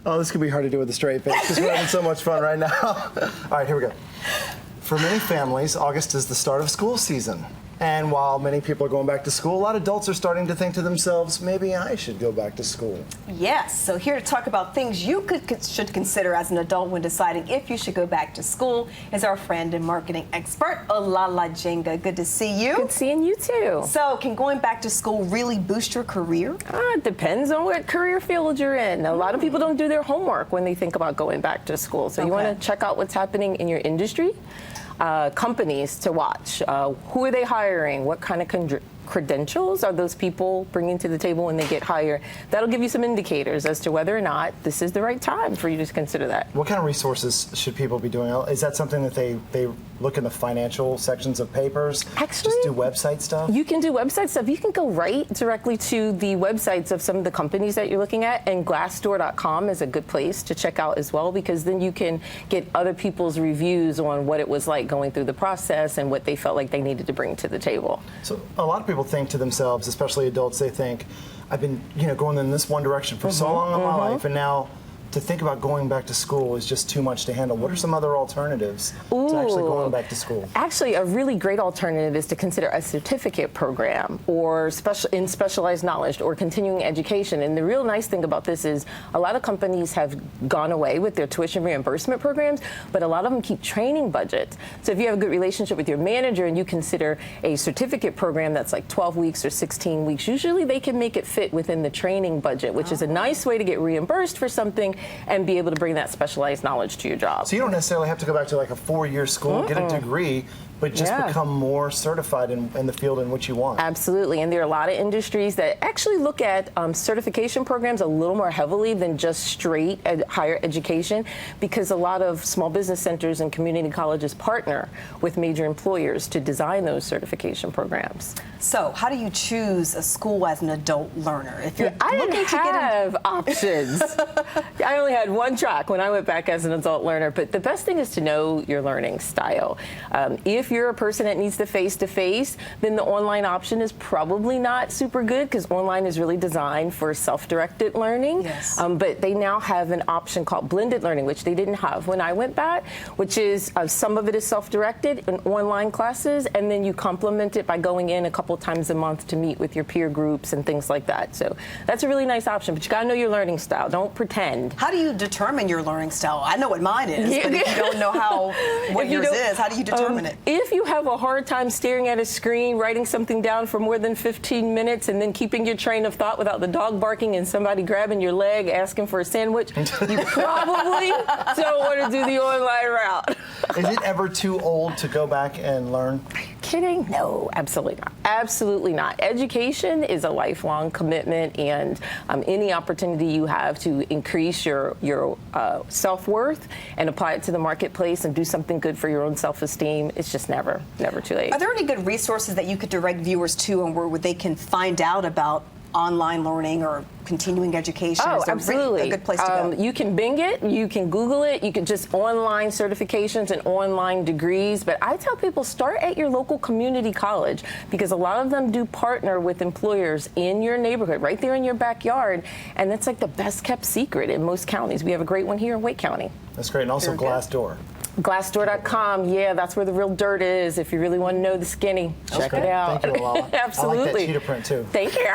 Oh, this could be hard to do with a straight face because we're having so much fun right now. All right, here we go. For many families, August is the start of school season. And while many people are going back to school, a lot of adults are starting to think to themselves, maybe I should go back to school. Yes, so here to talk about things you should consider as an adult when deciding if you should go back to school is our friend and marketing expert, Olalah Njenga. Good to see you. Good seeing you too. So can going back to school really boost your career? It depends on what career field you're in. A lot of people don't do their homework when they think about going back to school. So you want to check out what's happening in your industry. Companies to watch. Who are they hiring? What kind of credentials are those people bringing to the table when they get hired? That'll give you some indicators as to whether or not this is the right time for you to consider that. What kind of resources should people be doing? Is that something that they look in the financial sections of papers? Actually, just do website stuff? You can do website stuff. You can go right directly to the websites of some of the companies that you're looking at, and glassdoor.com is a good place to check out as well, because then you can get other people's reviews on what it was like going through the process and what they felt like they needed to bring to the table. So a lot of people think to themselves, especially adults, they think, I've been going in this one direction for so long in my life, and now to think about going back to school is just too much to handle. What are some other alternatives to actually going back to school? Actually, a really great alternative is to consider a certificate program or specialized knowledge or continuing education. And the real nice thing about this is a lot of companies have gone away with their tuition reimbursement programs, but a lot of them keep training budgets. So if you have a good relationship with your manager and you consider a certificate program that's like 12 weeks or 16 weeks, usually they can make it fit within the training budget, which is a nice way to get reimbursed for something and be able to bring that specialized knowledge to your job. So you don't necessarily have to go back to like a 4-year school, get a degree, but just become more certified in the field in which you want. Absolutely, and there are a lot of industries that actually look at certification programs a little more heavily than just straight higher education, because a lot of small business centers and community colleges partner with major employers to design those certification programs. So how do you choose a school as an adult learner? If you're I looking didn't to have options. I only had one track when I went back as an adult learner, but the best thing is to know your learning style. If you're a person that needs the face-to-face, then the online option is probably not super good, because online is really designed for self-directed learning. Yes. But they now have an option called blended learning, which they didn't have when I went back, which is some of it is self-directed in online classes, and then you complement it by going in a couple times a month to meet with your peer groups and things like that. So that's a really nice option, but you gotta know your learning style. Don't pretend. How do you determine your learning style? I know what mine is, but if you don't know what yours is, how do you determine it? If you have a hard time staring at a screen, writing something down for more than 15 minutes, and then keeping your train of thought without the dog barking and somebody grabbing your leg asking for a sandwich, you probably don't want to do the online route. Is it ever too old to go back and learn? Kidding? No, absolutely not. Absolutely not. Education is a lifelong commitment, and any opportunity you have to increase your self-worth and apply it to the marketplace and do something good for your own self-esteem, it's just never too late. Are there any good resources that you could direct viewers to, and where they can find out about online learning or continuing education? Oh, is there absolutely. A good place to go? You can Bing it, you can Google it, you can just online certifications and online degrees, but I tell people start at your local community college, because a lot of them do partner with employers in your neighborhood, right there in your backyard, and that's like the best kept secret in most counties. We have a great one here in Wake County. That's great, and also Glassdoor. Glassdoor.com, yeah, that's where the real dirt is. If you really want to know the skinny, check it out. Thank you, Olalah. Absolutely. I like that cheetah print too. Thank you.